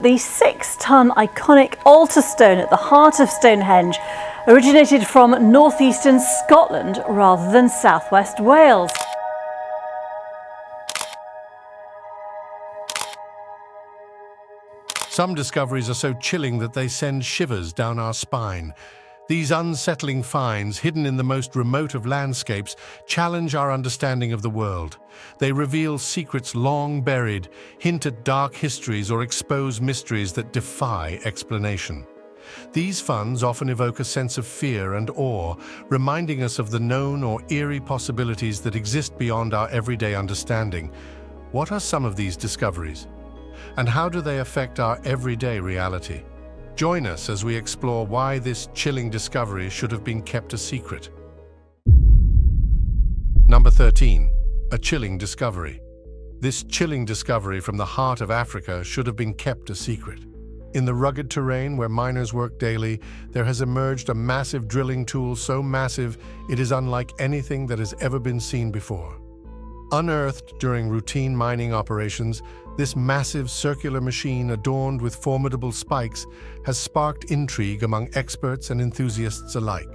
The 6-ton iconic altar stone at the heart of Stonehenge originated from northeastern Scotland rather than southwest Wales. Some discoveries are so chilling that they send shivers down our spine. These unsettling finds, hidden in the most remote of landscapes, challenge our understanding of the world. They reveal secrets long buried, hint at dark histories, or expose mysteries that defy explanation. These finds often evoke a sense of fear and awe, reminding us of the known or eerie possibilities that exist beyond our everyday understanding. What are some of these discoveries? And how do they affect our everyday reality? Join us as we explore why this chilling discovery should have been kept a secret. Number 13. A chilling discovery. This chilling discovery from the heart of Africa should have been kept a secret. In the rugged terrain where miners work daily, there has emerged a massive drilling tool so massive it is unlike anything that has ever been seen before. Unearthed during routine mining operations, this massive circular machine adorned with formidable spikes has sparked intrigue among experts and enthusiasts alike.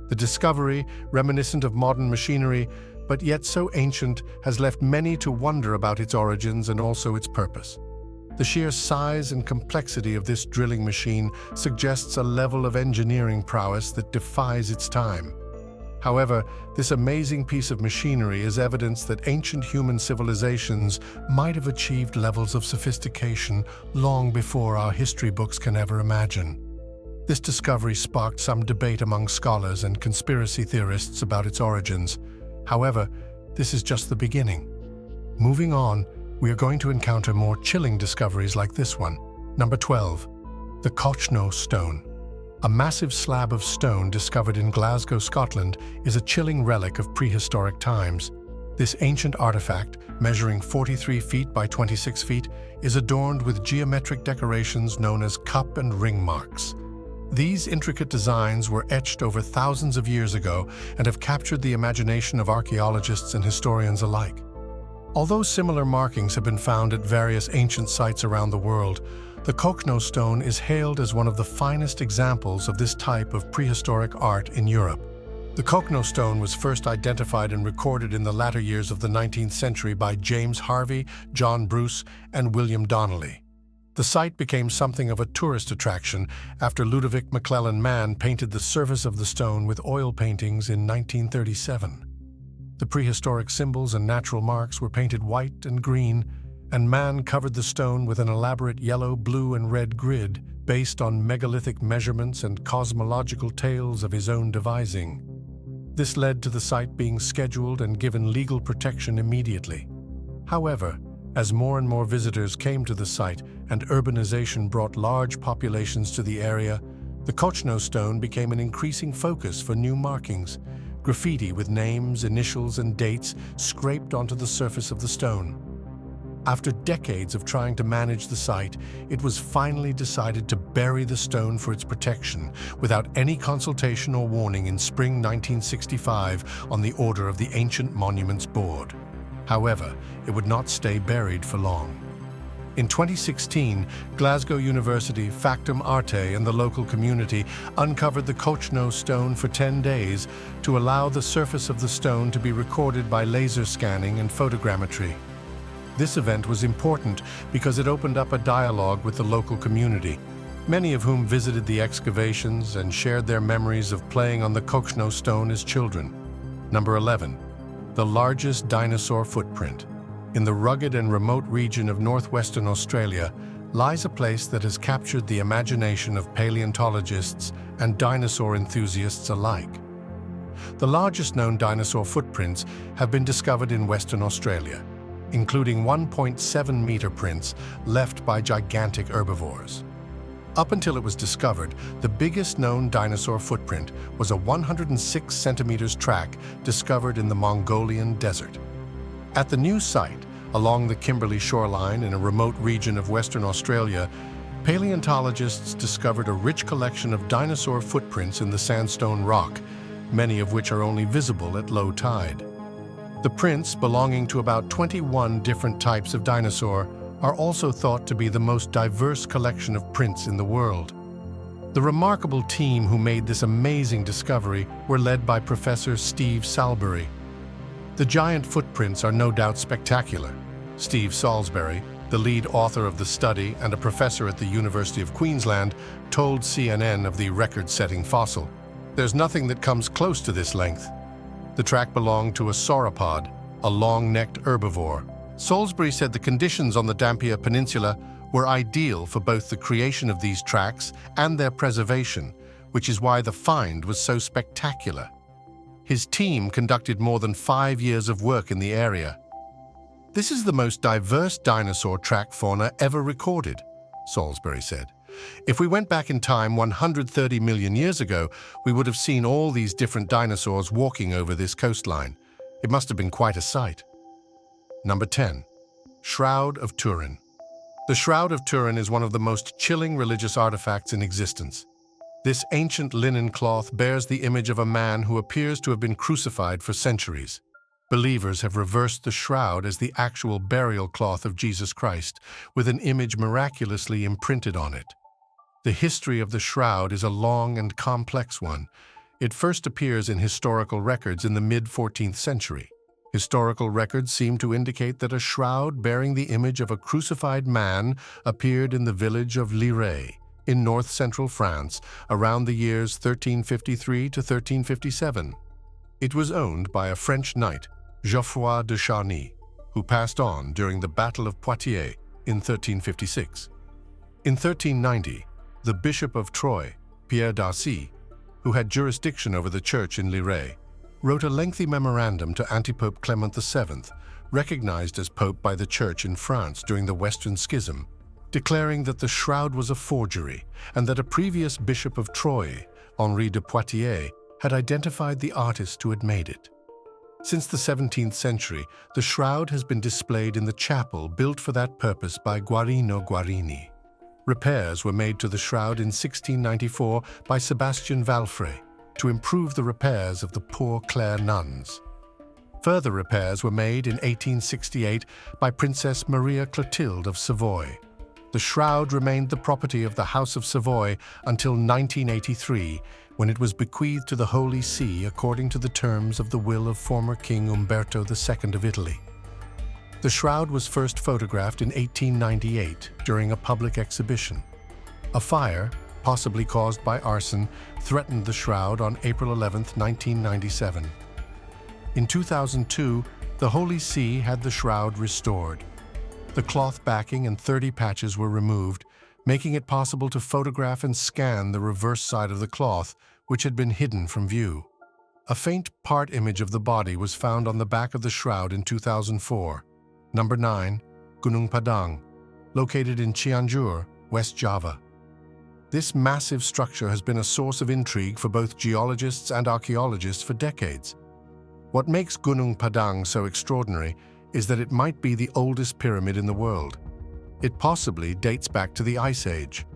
The discovery, reminiscent of modern machinery, but yet so ancient, has left many to wonder about its origins and also its purpose. The sheer size and complexity of this drilling machine suggests a level of engineering prowess that defies its time. However, this amazing piece of machinery is evidence that ancient human civilizations might have achieved levels of sophistication long before our history books can ever imagine. This discovery sparked some debate among scholars and conspiracy theorists about its origins. However, this is just the beginning. Moving on, we are going to encounter more chilling discoveries like this one. Number 12. The Koko Stone. A massive slab of stone discovered in Glasgow, Scotland, is a chilling relic of prehistoric times. This ancient artifact, measuring 43 feet by 26 feet, is adorned with geometric decorations known as cup and ring marks. These intricate designs were etched over thousands of years ago and have captured the imagination of archaeologists and historians alike. Although similar markings have been found at various ancient sites around the world, the Koko Stone is hailed as one of the finest examples of this type of prehistoric art in Europe. The Koko Stone was first identified and recorded in the latter years of the 19th century by James Harvey, John Bruce, and William Donnelly. The site became something of a tourist attraction after Ludovic McClellan Mann painted the surface of the stone with oil paintings in 1937. The prehistoric symbols and natural marks were painted white and green, and Mann covered the stone with an elaborate yellow, blue, and red grid based on megalithic measurements and cosmological tales of his own devising. This led to the site being scheduled and given legal protection immediately. However, as more and more visitors came to the site and urbanization brought large populations to the area, the Koko Stone became an increasing focus for new markings. Graffiti with names, initials, and dates scraped onto the surface of the stone. After decades of trying to manage the site, it was finally decided to bury the stone for its protection without any consultation or warning in spring 1965 on the order of the Ancient Monuments Board. However, it would not stay buried for long. In 2016, Glasgow University, Factum Arte, and the local community uncovered the Koko Stone for 10 days to allow the surface of the stone to be recorded by laser scanning and photogrammetry. This event was important because it opened up a dialogue with the local community, many of whom visited the excavations and shared their memories of playing on the Koko Stone as children. Number 11. The largest dinosaur footprint. In the rugged and remote region of northwestern Australia lies a place that has captured the imagination of paleontologists and dinosaur enthusiasts alike. The largest known dinosaur footprints have been discovered in Western Australia, including 1.7-meter prints left by gigantic herbivores. Up until it was discovered, the biggest known dinosaur footprint was a 106 centimeters track discovered in the Mongolian desert. At the new site, along the Kimberley shoreline in a remote region of Western Australia, paleontologists discovered a rich collection of dinosaur footprints in the sandstone rock, many of which are only visible at low tide. The prints, belonging to about 21 different types of dinosaur, are also thought to be the most diverse collection of prints in the world. The remarkable team who made this amazing discovery were led by Professor Steve Salisbury. The giant footprints are no doubt spectacular. Steve Salisbury, the lead author of the study and a professor at the University of Queensland, told CNN of the record-setting fossil. "There's nothing that comes close to this length." The track belonged to a sauropod, a long-necked herbivore. Salisbury said the conditions on the Dampier Peninsula were ideal for both the creation of these tracks and their preservation, which is why the find was so spectacular. His team conducted more than 5 years of work in the area. "This is the most diverse dinosaur track fauna ever recorded," Salisbury said. "If we went back in time 130 million years ago, we would have seen all these different dinosaurs walking over this coastline. It must have been quite a sight." Number 10. Shroud of Turin. The Shroud of Turin is one of the most chilling religious artifacts in existence. This ancient linen cloth bears the image of a man who appears to have been crucified for centuries. Believers have reversed the shroud as the actual burial cloth of Jesus Christ, with an image miraculously imprinted on it. The history of the shroud is a long and complex one. It first appears in historical records in the mid-14th century. Historical records seem to indicate that a shroud bearing the image of a crucified man appeared in the village of Lirey, in north-central France, around the years 1353 to 1357. It was owned by a French knight, Geoffroy de Charny, who passed on during the Battle of Poitiers in 1356. In 1390, the Bishop of Troyes, Pierre d'Arcy, who had jurisdiction over the church in Lirey, wrote a lengthy memorandum to Antipope Clement VII, recognized as pope by the church in France during the Western Schism, declaring that the shroud was a forgery and that a previous bishop of Troyes, Henri de Poitiers, had identified the artist who had made it. Since the 17th century, the shroud has been displayed in the chapel built for that purpose by Guarino Guarini. Repairs were made to the shroud in 1694 by Sebastian Valfrey to improve the repairs of the Poor Clare nuns. Further repairs were made in 1868 by Princess Maria Clotilde of Savoy. The shroud remained the property of the House of Savoy until 1983, when it was bequeathed to the Holy See according to the terms of the will of former King Umberto II of Italy. The shroud was first photographed in 1898 during a public exhibition. A fire, possibly caused by arson, threatened the shroud on April 11, 1997. In 2002, the Holy See had the shroud restored. The cloth backing and 30 patches were removed, making it possible to photograph and scan the reverse side of the cloth, which had been hidden from view. A faint part image of the body was found on the back of the shroud in 2004. Number 9. Gunung Padang, located in Cianjur, West Java. This massive structure has been a source of intrigue for both geologists and archaeologists for decades. What makes Gunung Padang so extraordinary is that it might be the oldest pyramid in the world. It possibly dates back to the Ice Age.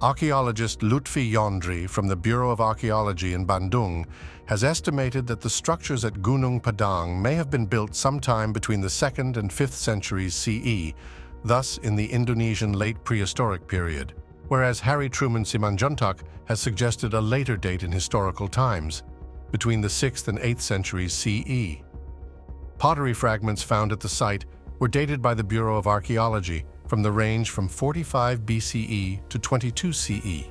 Archaeologist Lutfi Yondri from the Bureau of Archaeology in Bandung has estimated that the structures at Gunung Padang may have been built sometime between the 2nd and 5th centuries CE, thus in the Indonesian late prehistoric period, whereas Harry Truman Simanjuntak has suggested a later date in historical times, between the 6th and 8th centuries CE. Pottery fragments found at the site were dated by the Bureau of Archaeology from the range from 45 BCE to 22 CE.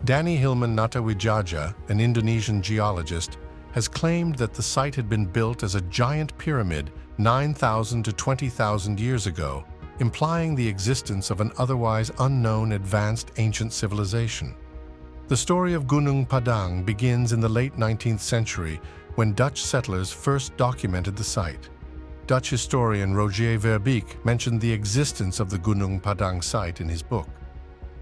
Danny Hilman Natawijaja, an Indonesian geologist, has claimed that the site had been built as a giant pyramid 9,000 to 20,000 years ago, implying the existence of an otherwise unknown advanced ancient civilization. The story of Gunung Padang begins in the late 19th century when Dutch settlers first documented the site. Dutch historian Rogier Verbeek mentioned the existence of the Gunung Padang site in his book.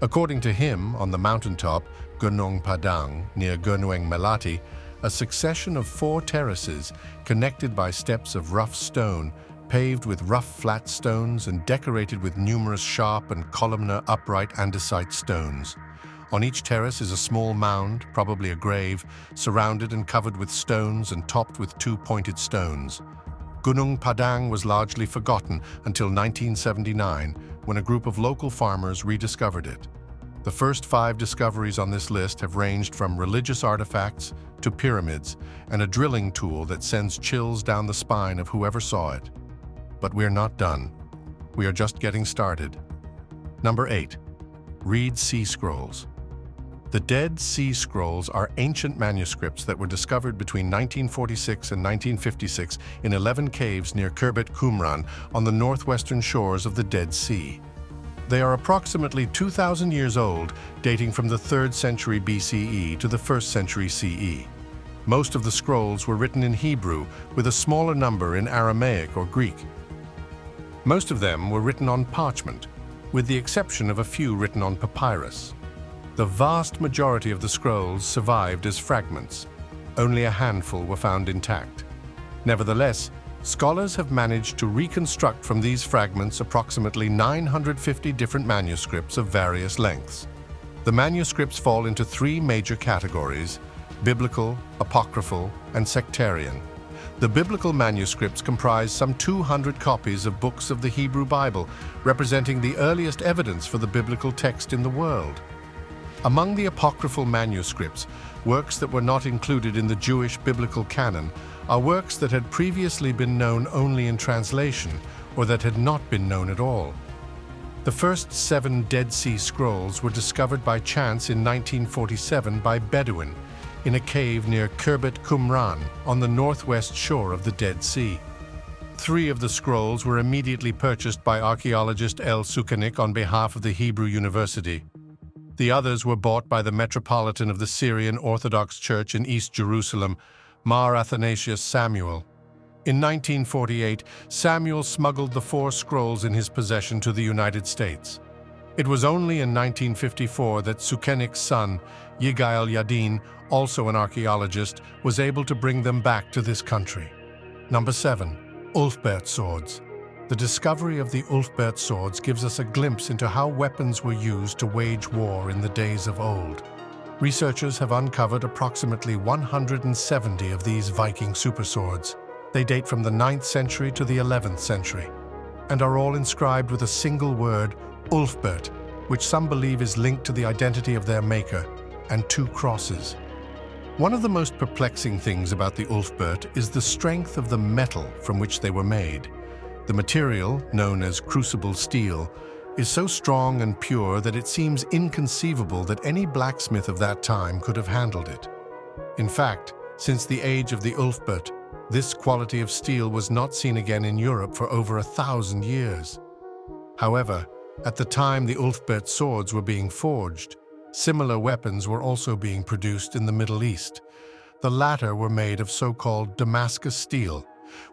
According to him, on the mountaintop, Gunung Padang, near Gunung Melati, a succession of 4 terraces connected by steps of rough stone, paved with rough flat stones and decorated with numerous sharp and columnar upright andesite stones. On each terrace is a small mound, probably a grave, surrounded and covered with stones and topped with 2 pointed stones. Gung Padang was largely forgotten until 1979, when a group of local farmers rediscovered it. The first 5 discoveries on this list have ranged from religious artifacts to pyramids and a drilling tool that sends chills down the spine of whoever saw it. But we're not done. We are just getting started. Number 8. Reed Sea Scrolls. The Dead Sea Scrolls are ancient manuscripts that were discovered between 1946 and 1956 in 11 caves near Khirbet Qumran on the northwestern shores of the Dead Sea. They are approximately 2,000 years old, dating from the 3rd century BCE to the 1st century CE. Most of the scrolls were written in Hebrew, with a smaller number in Aramaic or Greek. Most of them were written on parchment, with the exception of a few written on papyrus. The vast majority of the scrolls survived as fragments. Only a handful were found intact. Nevertheless, scholars have managed to reconstruct from these fragments approximately 950 different manuscripts of various lengths. The manuscripts fall into 3 major categories: biblical, apocryphal, and sectarian. The biblical manuscripts comprise some 200 copies of books of the Hebrew Bible, representing the earliest evidence for the biblical text in the world. Among the apocryphal manuscripts, works that were not included in the Jewish biblical canon are works that had previously been known only in translation or that had not been known at all. The first 7 Dead Sea Scrolls were discovered by chance in 1947 by Bedouin in a cave near Khirbet Qumran on the northwest shore of the Dead Sea. 3 of the scrolls were immediately purchased by archaeologist El Sukanik on behalf of the Hebrew University. The others were bought by the Metropolitan of the Syrian Orthodox Church in East Jerusalem, Mar Athanasius Samuel. In 1948, Samuel smuggled the 4 scrolls in his possession to the United States. It was only in 1954 that Sukenik's son, Yigael Yadin, also an archaeologist, was able to bring them back to this country. Number 7. Ulber Swords. The discovery of the Ulber Swords gives us a glimpse into how weapons were used to wage war in the days of old. Researchers have uncovered approximately 170 of these Viking super swords. They date from the 9th century to the 11th century, and are all inscribed with a single word, Ulfbert, which some believe is linked to the identity of their maker, and 2 crosses. One of the most perplexing things about the Ulfbert is the strength of the metal from which they were made. The material, known as crucible steel, is so strong and pure that it seems inconceivable that any blacksmith of that time could have handled it. In fact, since the age of the Ulfbert, this quality of steel was not seen again in Europe for over 1,000 years. However, at the time the Ulfbert swords were being forged, similar weapons were also being produced in the Middle East. The latter were made of so-called Damascus steel,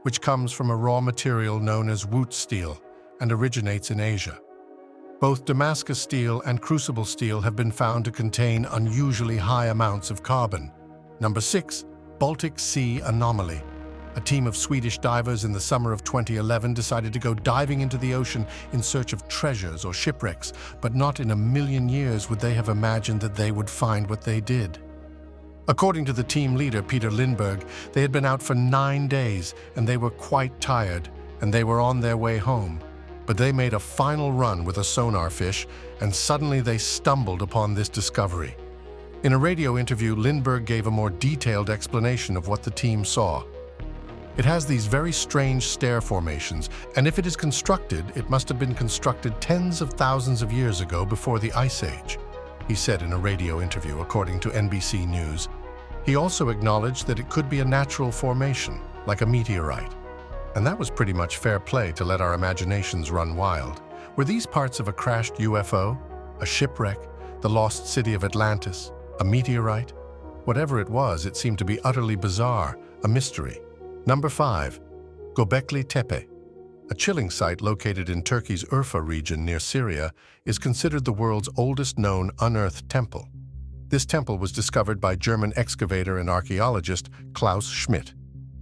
which comes from a raw material known as woot steel and originates in Asia. Both Damascus steel and crucible steel have been found to contain unusually high amounts of carbon. Number 6. Baltic Sea Anomaly. A team of Swedish divers in the summer of 2011 decided to go diving into the ocean in search of treasures or shipwrecks, but not in a million years would they have imagined that they would find what they did. According to the team leader, Peter Lindberg, they had been out for 9 days and they were quite tired, and they were on their way home. But they made a final run with a sonar fish, and suddenly they stumbled upon this discovery. In a radio interview, Lindberg gave a more detailed explanation of what the team saw. It has these very strange stair formations, and if it is constructed, it must have been constructed tens of thousands of years ago before the Ice Age, he said in a radio interview, according to NBC News. He also acknowledged that it could be a natural formation, like a meteorite. And that was pretty much fair play to let our imaginations run wild. Were these parts of a crashed UFO, a shipwreck, the lost city of Atlantis, a meteorite? Whatever it was, it seemed to be utterly bizarre, a mystery. Number 5. Göbekli Tepe. A chilling site located in Turkey's Urfa region near Syria is considered the world's oldest known unearthed temple. This temple was discovered by German excavator and archaeologist Klaus Schmidt.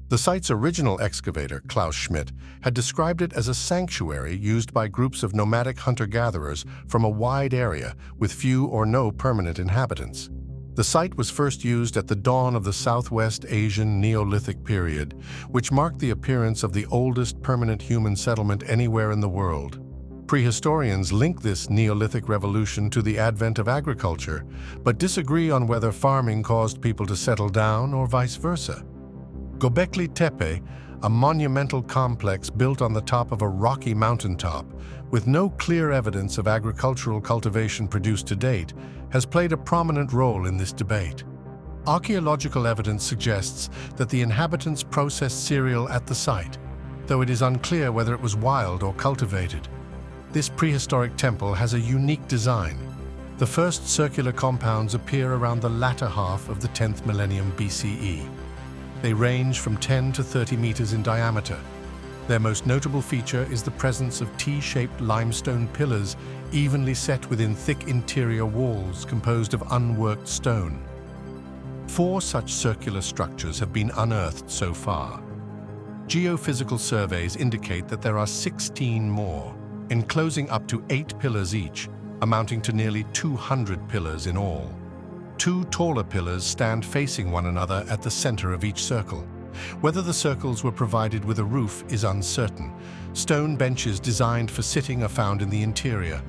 The site's original excavator, Klaus Schmidt, had described it as a sanctuary used by groups of nomadic hunter-gatherers from a wide area with few or no permanent inhabitants. The site was first used at the dawn of the Southwest Asian Neolithic period, which marked the appearance of the oldest permanent human settlement anywhere in the world. Prehistorians link this Neolithic revolution to the advent of agriculture, but disagree on whether farming caused people to settle down or vice versa. Göbekli Tepe, a monumental complex built on the top of a rocky mountaintop, with no clear evidence of agricultural cultivation produced to date, has played a prominent role in this debate. Archaeological evidence suggests that the inhabitants processed cereal at the site, though it is unclear whether it was wild or cultivated. This prehistoric temple has a unique design. The first circular compounds appear around the latter half of the 10th millennium BCE. They range from 10 to 30 meters in diameter. Their most notable feature is the presence of T-shaped limestone pillars evenly set within thick interior walls composed of unworked stone. 4 such circular structures have been unearthed so far. Geophysical surveys indicate that there are 16 more, enclosing up to 8 pillars each, amounting to nearly 200 pillars in all. 2 taller pillars stand facing one another at the center of each circle. Whether the circles were provided with a roof is uncertain. Stone benches designed for sitting are found in the interior.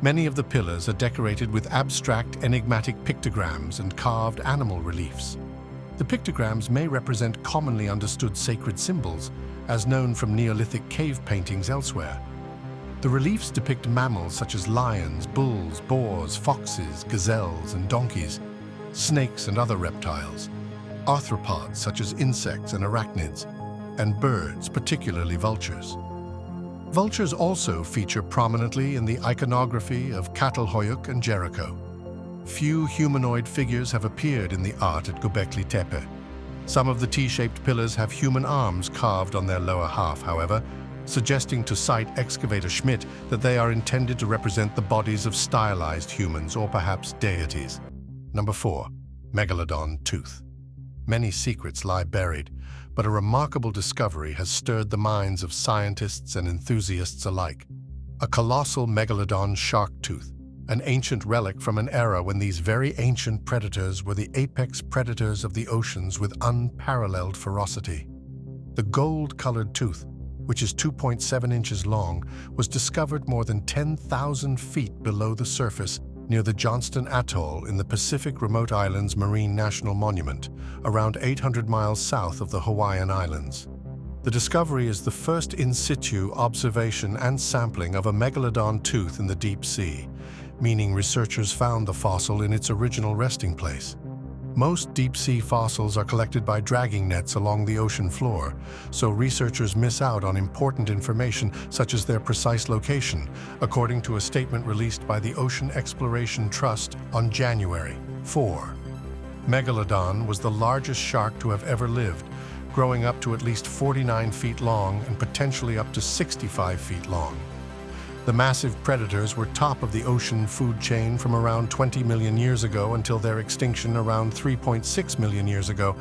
Many of the pillars are decorated with abstract, enigmatic pictograms and carved animal reliefs. The pictograms may represent commonly understood sacred symbols, as known from Neolithic cave paintings elsewhere. The reliefs depict mammals such as lions, bulls, boars, foxes, gazelles, and donkeys, snakes and other reptiles, arthropods such as insects and arachnids, and birds, particularly vultures. Vultures also feature prominently in the iconography of Çatalhöyük and Jericho. Few humanoid figures have appeared in the art at Göbekli Tepe. Some of the T-shaped pillars have human arms carved on their lower half, however, suggesting to site excavator Schmidt that they are intended to represent the bodies of stylized humans or perhaps deities. Number 4. Megalodon Tooth. Many secrets lie buried, but a remarkable discovery has stirred the minds of scientists and enthusiasts alike. A colossal megalodon shark tooth, an ancient relic from an era when these very ancient predators were the apex predators of the oceans with unparalleled ferocity. The gold-colored tooth, which is 2.7 inches long, was discovered more than 10,000 feet below the surface near the Johnston Atoll in the Pacific Remote Islands Marine National Monument, around 800 miles south of the Hawaiian Islands. The discovery is the first in situ observation and sampling of a megalodon tooth in the deep sea, meaning researchers found the fossil in its original resting place. Most deep-sea fossils are collected by dragging nets along the ocean floor, so researchers miss out on important information such as their precise location, according to a statement released by the Ocean Exploration Trust on January 4. Megalodon was the largest shark to have ever lived, growing up to at least 49 feet long and potentially up to 65 feet long. The massive predators were top of the ocean food chain from around 20 million years ago until their extinction around 3.6 million years ago.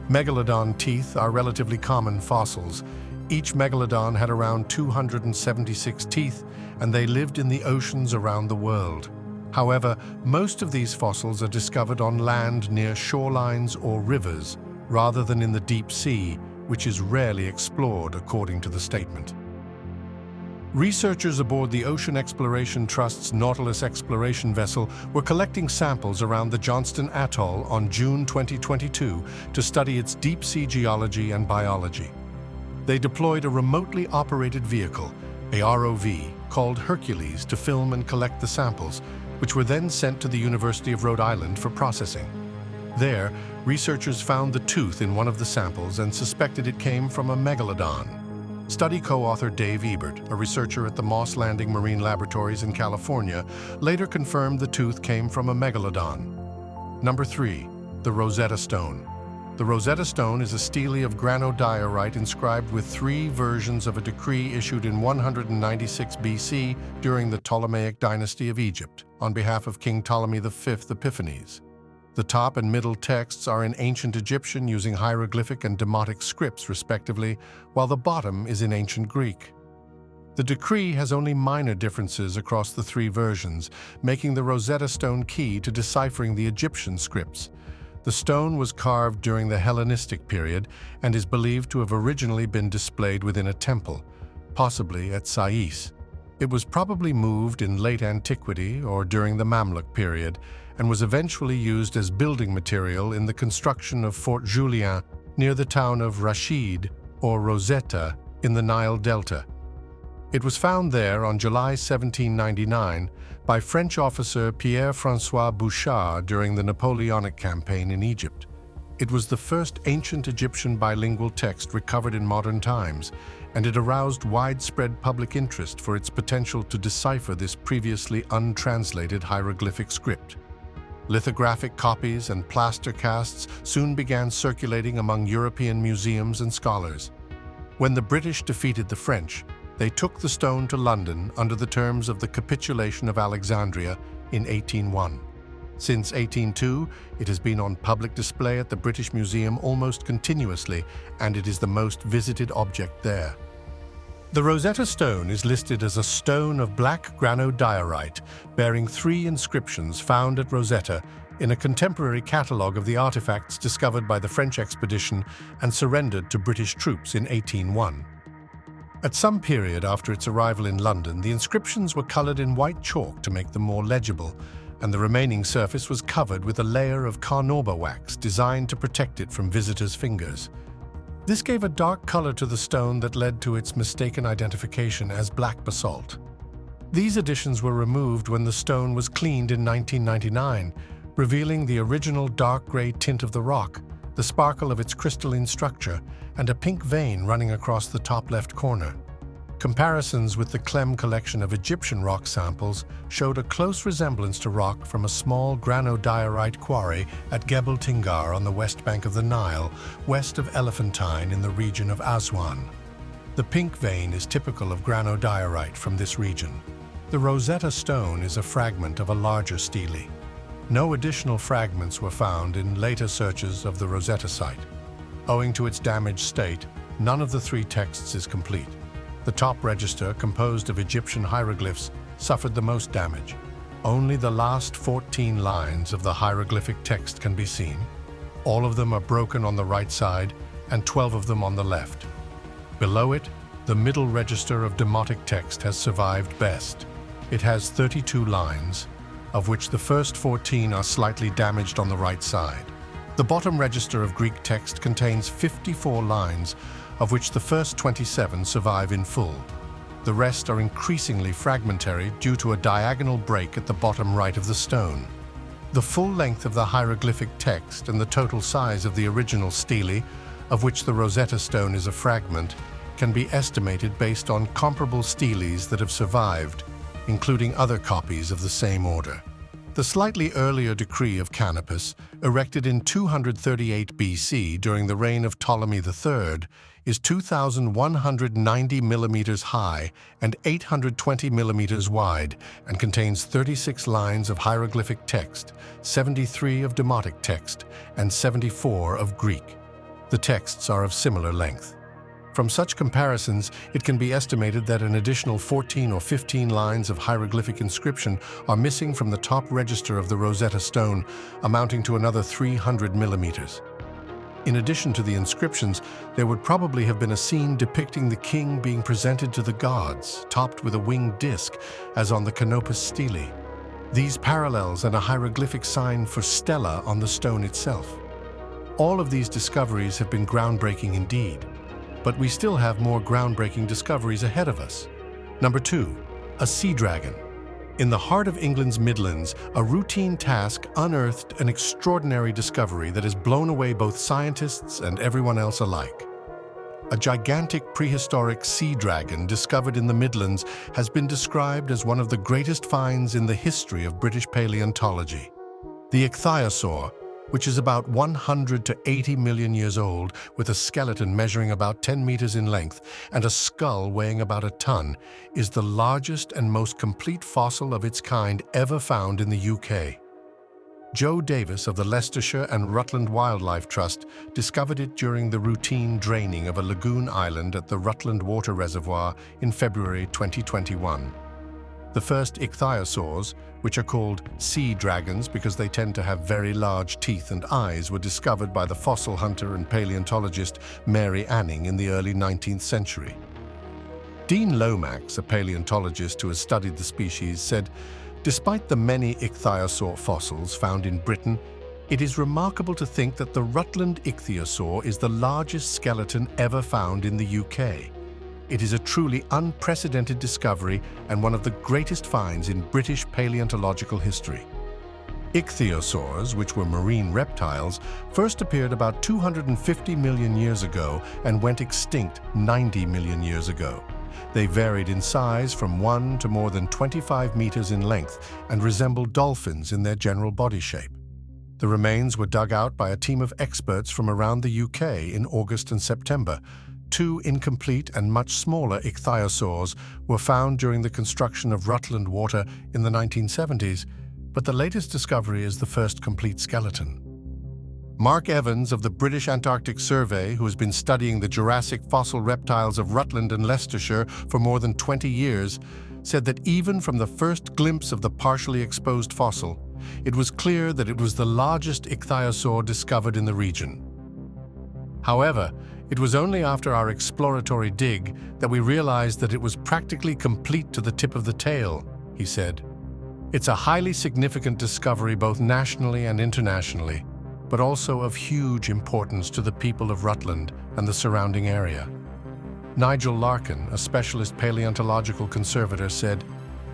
Megalodon teeth are relatively common fossils. Each megalodon had around 276 teeth, and they lived in the oceans around the world. However, most of these fossils are discovered on land near shorelines or rivers, rather than in the deep sea, which is rarely explored according to the statement. Researchers aboard the Ocean Exploration Trust's Nautilus exploration vessel were collecting samples around the Johnston Atoll on June 2022 to study its deep-sea geology and biology. They deployed a remotely operated vehicle, a ROV, called Hercules to film and collect the samples, which were then sent to the University of Rhode Island for processing. There, researchers found the tooth in one of the samples and suspected it came from a megalodon. Study co-author Dave Ebert, a researcher at the Moss Landing Marine Laboratories in California, later confirmed the tooth came from a megalodon. Number 3. The Rosetta Stone. The Rosetta Stone is a stele of granodiorite inscribed with 3 versions of a decree issued in 196 BC during the Ptolemaic dynasty of Egypt on behalf of King Ptolemy V Epiphanes. The top and middle texts are in ancient Egyptian using hieroglyphic and demotic scripts, respectively, while the bottom is in ancient Greek. The decree has only minor differences across the 3 versions, making the Rosetta Stone key to deciphering the Egyptian scripts, The stone was carved during the Hellenistic period and is believed to have originally been displayed within a temple, possibly at Sais. It was probably moved in late antiquity or during the Mamluk period and was eventually used as building material in the construction of Fort Julien near the town of Rashid or Rosetta in the Nile Delta. It was found there on July 1799 by French officer Pierre-François Bouchard during the Napoleonic campaign in Egypt. It was the first ancient Egyptian bilingual text recovered in modern times, and it aroused widespread public interest for its potential to decipher this previously untranslated hieroglyphic script. Lithographic copies and plaster casts soon began circulating among European museums and scholars. When the British defeated the French, they took the stone to London under the terms of the Capitulation of Alexandria in 1801. Since 1802, it has been on public display at the British Museum almost continuously, and it is the most visited object there. The Rosetta Stone is listed as a stone of black granodiorite bearing 3 inscriptions found at Rosetta in a contemporary catalogue of the artifacts discovered by the French expedition and surrendered to British troops in 1801. At some period after its arrival in London, the inscriptions were coloured in white chalk to make them more legible, and the remaining surface was covered with a layer of carnauba wax designed to protect it from visitors' fingers. This gave a dark color to the stone that led to its mistaken identification as black basalt. These additions were removed when the stone was cleaned in 1999, revealing the original dark gray tint of the rock, the sparkle of its crystalline structure, and a pink vein running across the top left corner. Comparisons with the Clem collection of Egyptian rock samples showed a close resemblance to rock from a small granodiorite quarry at Gebel Tingar on the west bank of the Nile, west of Elephantine in the region of Aswan. The pink vein is typical of granodiorite from this region. The Rosetta Stone is a fragment of a larger stele. No additional fragments were found in later searches of the Rosetta site. Owing to its damaged state, none of the 3 texts is complete. The top register, composed of Egyptian hieroglyphs, suffered the most damage. Only the last 14 lines of the hieroglyphic text can be seen. All of them are broken on the right side and 12 of them on the left. Below it, the middle register of Demotic text has survived best. It has 32 lines, of which the first 14 are slightly damaged on the right side. The bottom register of Greek text contains 54 lines, of which the first 27 survive in full. The rest are increasingly fragmentary due to a diagonal break at the bottom right of the stone. The full length of the hieroglyphic text and the total size of the original stele, of which the Rosetta Stone is a fragment, can be estimated based on comparable steles that have survived, including other copies of the same order. The slightly earlier decree of Canopus, erected in 238 BC during the reign of Ptolemy III, is 2,190 millimeters high and 820 millimeters wide and contains 36 lines of hieroglyphic text, 73 of Demotic text, and 74 of Greek. The texts are of similar length. From such comparisons, it can be estimated that an additional 14 or 15 lines of hieroglyphic inscription are missing from the top register of the Rosetta Stone, amounting to another 300 millimeters. In addition to the inscriptions, there would probably have been a scene depicting the king being presented to the gods, topped with a winged disc, as on the Canopus stele. These parallels and a hieroglyphic sign for stela on the stone itself. All of these discoveries have been groundbreaking indeed. But we still have more groundbreaking discoveries ahead of us. Number 2, a sea dragon. In the heart of England's Midlands, a routine task unearthed an extraordinary discovery that has blown away both scientists and everyone else alike. A gigantic prehistoric sea dragon discovered in the Midlands has been described as one of the greatest finds in the history of British paleontology. The ichthyosaur, which is about 100 to 80 million years old, with a skeleton measuring about 10 meters in length and a skull weighing about a ton, is the largest and most complete fossil of its kind ever found in the UK. Joe Davis of the Leicestershire and Rutland Wildlife Trust discovered it during the routine draining of a lagoon island at the Rutland Water Reservoir in February 2021. The first ichthyosaurs, which are called sea dragons because they tend to have very large teeth and eyes, were discovered by the fossil hunter and paleontologist Mary Anning in the early 19th century. Dean Lomax, a paleontologist who has studied the species, said, "Despite the many ichthyosaur fossils found in Britain, it is remarkable to think that the Rutland ichthyosaur is the largest skeleton ever found in the UK. It is a truly unprecedented discovery and one of the greatest finds in British paleontological history." Ichthyosaurs, which were marine reptiles, first appeared about 250 million years ago and went extinct 90 million years ago. They varied in size from 1 to more than 25 meters in length and resembled dolphins in their general body shape. The remains were dug out by a team of experts from around the UK in August and September. Two incomplete and much smaller ichthyosaurs were found during the construction of Rutland Water in the 1970s, but the latest discovery is the first complete skeleton. Mark Evans of the British Antarctic Survey, who has been studying the Jurassic fossil reptiles of Rutland and Leicestershire for more than 20 years, said that even from the first glimpse of the partially exposed fossil, it was clear that it was the largest ichthyosaur discovered in the region. However, it was only after our exploratory dig that we realized that it was practically complete to the tip of the tail, he said. It's a highly significant discovery both nationally and internationally, but also of huge importance to the people of Rutland and the surrounding area. Nigel Larkin, a specialist paleontological conservator, said,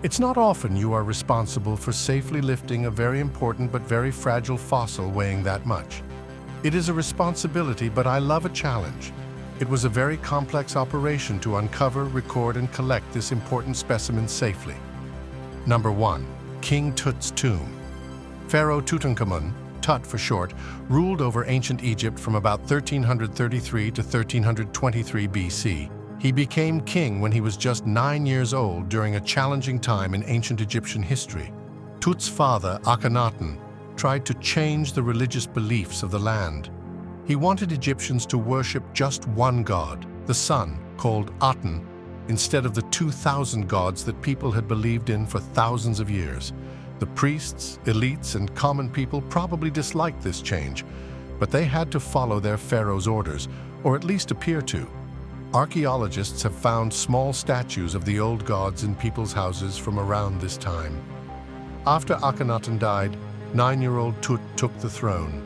"It's not often you are responsible for safely lifting a very important but very fragile fossil weighing that much. It is a responsibility, but I love a challenge. It was a very complex operation to uncover, record, and collect this important specimen safely." Number 1. King Tut's tomb. Pharaoh Tutankhamun, Tut for short, ruled over ancient Egypt from about 1333 to 1323 BC. He became king when he was just 9 years old during a challenging time in ancient Egyptian history. Tut's father, Akhenaten, tried to change the religious beliefs of the land. He wanted Egyptians to worship just one god, the sun, called Aten, instead of the 2,000 gods that people had believed in for thousands of years. The priests, elites, and common people probably disliked this change, but they had to follow their pharaoh's orders, or at least appear to. Archaeologists have found small statues of the old gods in people's houses from around this time. After Akhenaten died, 9-year-old Tut took the throne.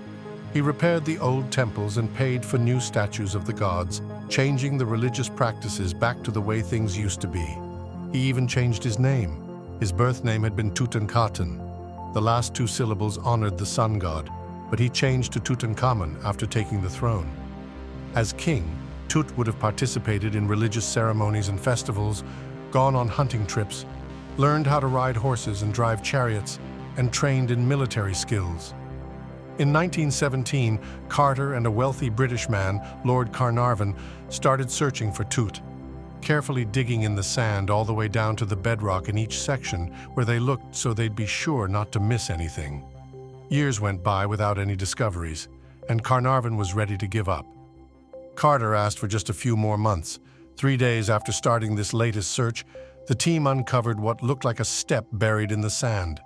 He repaired the old temples and paid for new statues of the gods, changing the religious practices back to the way things used to be. He even changed his name. His birth name had been Tutankhaten. The last 2 syllables honored the sun god, but he changed to Tutankhamun after taking the throne. As king, Tut would have participated in religious ceremonies and festivals, gone on hunting trips, learned how to ride horses and drive chariots, and trained in military skills. In 1917, Carter and a wealthy British man, Lord Carnarvon, started searching for Tut, carefully digging in the sand all the way down to the bedrock in each section where they looked so they'd be sure not to miss anything. Years went by without any discoveries, and Carnarvon was ready to give up. Carter asked for just a few more months. 3 days after starting this latest search, the team uncovered what looked like a step buried in the sand.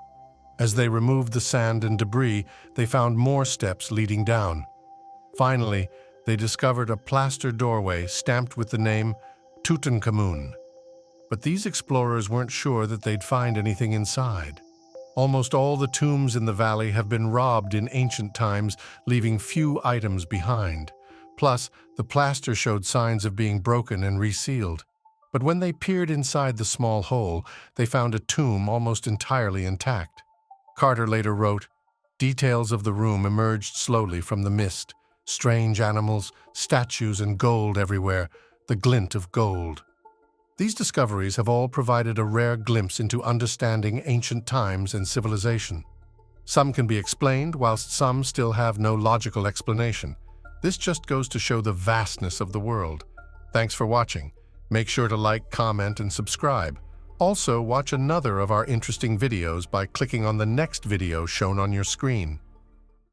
As they removed the sand and debris, they found more steps leading down. Finally, they discovered a plaster doorway stamped with the name Tutankhamun. But these explorers weren't sure that they'd find anything inside. Almost all the tombs in the valley have been robbed in ancient times, leaving few items behind. Plus, the plaster showed signs of being broken and resealed. But when they peered inside the small hole, they found a tomb almost entirely intact. Carter later wrote, "Details of the room emerged slowly from the mist. Strange animals, statues, and gold everywhere, the glint of gold." These discoveries have all provided a rare glimpse into understanding ancient times and civilization. Some can be explained, whilst some still have no logical explanation. This just goes to show the vastness of the world. Thanks for watching. Make sure to like, comment, and subscribe. Also, watch another of our interesting videos by clicking on the next video shown on your screen.